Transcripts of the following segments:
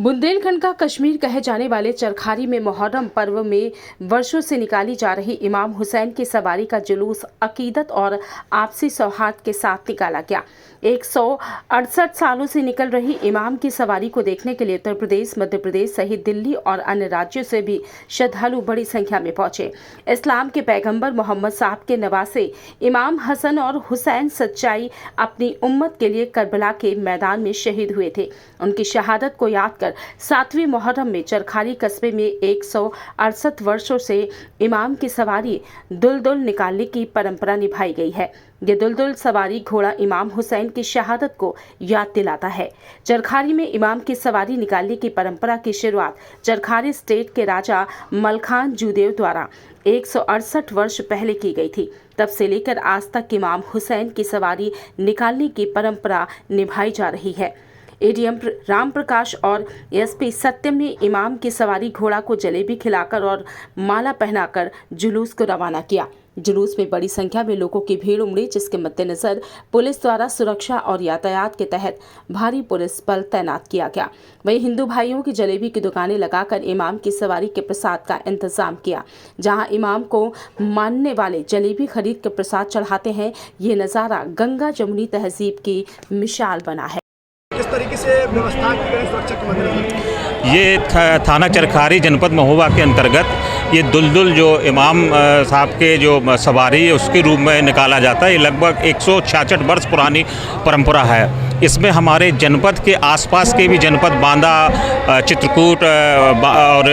बुंदेलखंड का कश्मीर कहे जाने वाले चरखारी में मुहर्रम पर्व में वर्षों से निकाली जा रही इमाम हुसैन की सवारी का जुलूस अकीदत और आपसी सौहार्द के साथ निकाला गया। 168 सालों से निकल रही इमाम की सवारी को देखने के लिए उत्तर प्रदेश, मध्य प्रदेश सहित दिल्ली और अन्य राज्यों से भी श्रद्धालु बड़ी संख्या में पहुंचे। इस्लाम के पैगंबर मोहम्मद साहब के नवासे इमाम हसन और हुसैन सच्चाई अपनी उम्मत के लिए करबला के मैदान में शहीद हुए थे। उनकी शहादत को याद कर 7वीं मुहर्रम में चरखारी कस्बे में 168 वर्षों से इमाम की सवारी दुलदुल निकालने की परंपरा निभाई गई है। ये दुलदुल सवारी घोड़ा इमाम हुसैन की शहादत को याद दिलाता है। चरखारी में इमाम की सवारी निकालने की परंपरा की शुरुआत चरखारी स्टेट के राजा मलखान जूदेव द्वारा 168 वर्ष पहले की गई थी। तब से लेकर आज तक इमाम हुसैन की सवारी निकालने की परंपरा निभाई जा रही है। एडीएम राम प्रकाश और एसपी सत्यम ने इमाम की सवारी घोड़ा को जलेबी खिलाकर और माला पहनाकर जुलूस को रवाना किया। जुलूस में बड़ी संख्या में लोगों की भीड़ उमड़ी, जिसके मद्देनजर पुलिस द्वारा सुरक्षा और यातायात के तहत भारी पुलिस बल तैनात किया गया। वहीं हिंदू भाइयों की जलेबी की दुकानें लगाकर इमाम की सवारी के प्रसाद का इंतजाम किया। जहां इमाम को मानने वाले जलेबी खरीद कर प्रसाद चढ़ाते हैं, ये नज़ारा गंगा जमुनी तहजीब की मिसाल बना है। किस तरीके से व्यवस्था की गई सुरक्षा की मदद? ये थाना चरखारी जनपद महोबा के अंतर्गत ये दुलदुल जो इमाम साहब के जो सवारी है उसके रूप में निकाला जाता है। ये लगभग 166 वर्ष पुरानी परंपरा है। इसमें हमारे जनपद के आसपास के भी जनपद बांदा, चित्रकूट और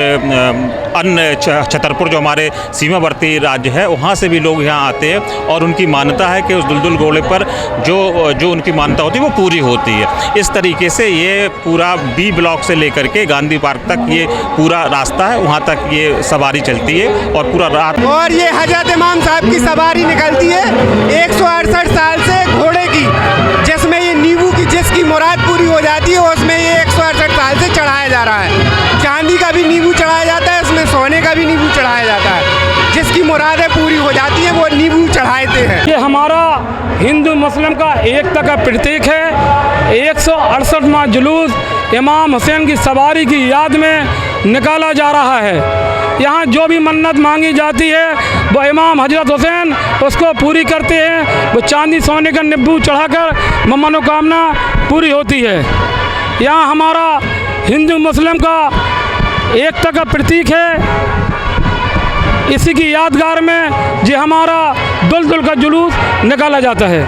अन्य छतरपुर जो हमारे सीमावर्ती राज्य है, वहाँ से भी लोग यहाँ आते हैं और उनकी मान्यता है कि उस दुलदुल घोड़े पर जो उनकी मान्यता होती है वो पूरी होती है। इस तरीके से ये पूरा बी ब्लॉक से लेकर के गांधी पार्क तक ये पूरा रास्ता है, वहाँ तक ये सवारी चलती है और पूरा रात। और ये हजरत इमाम साहब की सवारी निकलती है 168 साल से घोड़े की, जिसमें ये नींबू की जिसकी मुराद पूरी हो जाती है उसमें ये 168 साल से चढ़ाया जा रहा है। चांदी का भी नींबू चढ़ाया जाता है, इसमें सोने का भी नींबू चढ़ाया जाता है। जिसकी मुरादें पूरी हो जाती है वो नींबू चढ़ाते हैं। ये हमारा हिंदू मुस्लिम का एकता का प्रतीक है। 168वां जुलूस इमाम हुसैन की सवारी की याद में निकाला जा रहा है। यहाँ जो भी मन्नत मांगी जाती है वो इमाम हजरत हुसैन उसको पूरी करते हैं। वो चांदी सोने का नींबू चढ़ाकर मनोकामना पूरी होती है। यहाँ हमारा हिंदू मुस्लिम का एकता का प्रतीक है। इसी की यादगार में जो हमारा दुलदुल का जुलूस निकाला जाता है।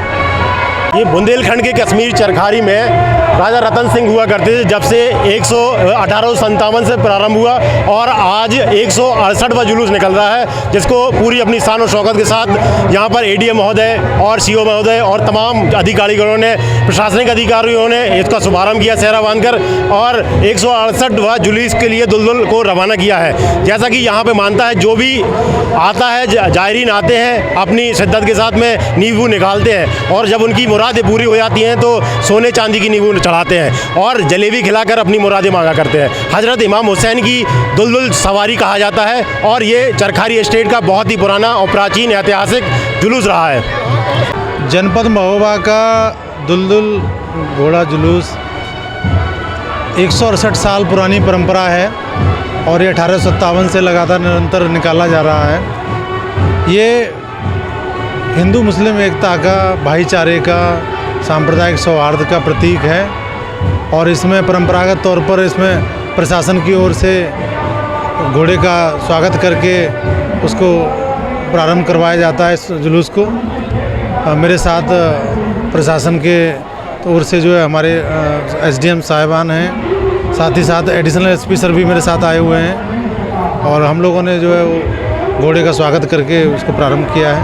ये बुंदेलखंड के कश्मीर चरखारी में राजा रतन सिंह हुआ करते थे, जब से 1857 से प्रारंभ हुआ और आज 168वां जुलूस निकल रहा है, जिसको पूरी अपनी शान और शौकत के साथ यहाँ पर एडीएम महोदय और सीओ महोदय और तमाम अधिकारियों ने, प्रशासनिक अधिकारियों ने इसका शुभारंभ किया सेहरा बांधकर और 168वां जुलूस के लिए दुलदुल को रवाना किया है। जैसा कि यहाँ पे मानता है, जो भी आता है, जायरीन आते हैं अपनी शिद्दत के साथ में नींबू निकालते हैं और जब उनकी मुरादें पूरी हो जाती हैं तो सोने चांदी की नींबू चढ़ाते हैं और जलेबी खिलाकर अपनी मुरादें मांगा करते हैं। हजरत इमाम हुसैन की दुलदुल सवारी कहा जाता है और ये चरखारी स्टेट का बहुत ही पुराना और प्राचीन ऐतिहासिक जुलूस रहा है। जनपद महोबा का दुलदुल घोड़ा जुलूस 168 साल पुरानी परंपरा है और ये 1857 से लगातार निरंतर निकाला जा रहा है। ये हिंदू मुस्लिम एकता का, भाईचारे का, सांप्रदायिक सौहार्द का प्रतीक है और इसमें परंपरागत तौर पर इसमें प्रशासन की ओर से घोड़े का स्वागत करके उसको प्रारंभ करवाया जाता है। इस जुलूस को मेरे साथ प्रशासन के ओर से जो है हमारे एसडीएम साहिबान हैं, साथ ही साथ एडिशनल एसपी सर भी मेरे साथ आए हुए हैं और हम लोगों ने जो है वो घोड़े का स्वागत करके उसको प्रारंभ किया है।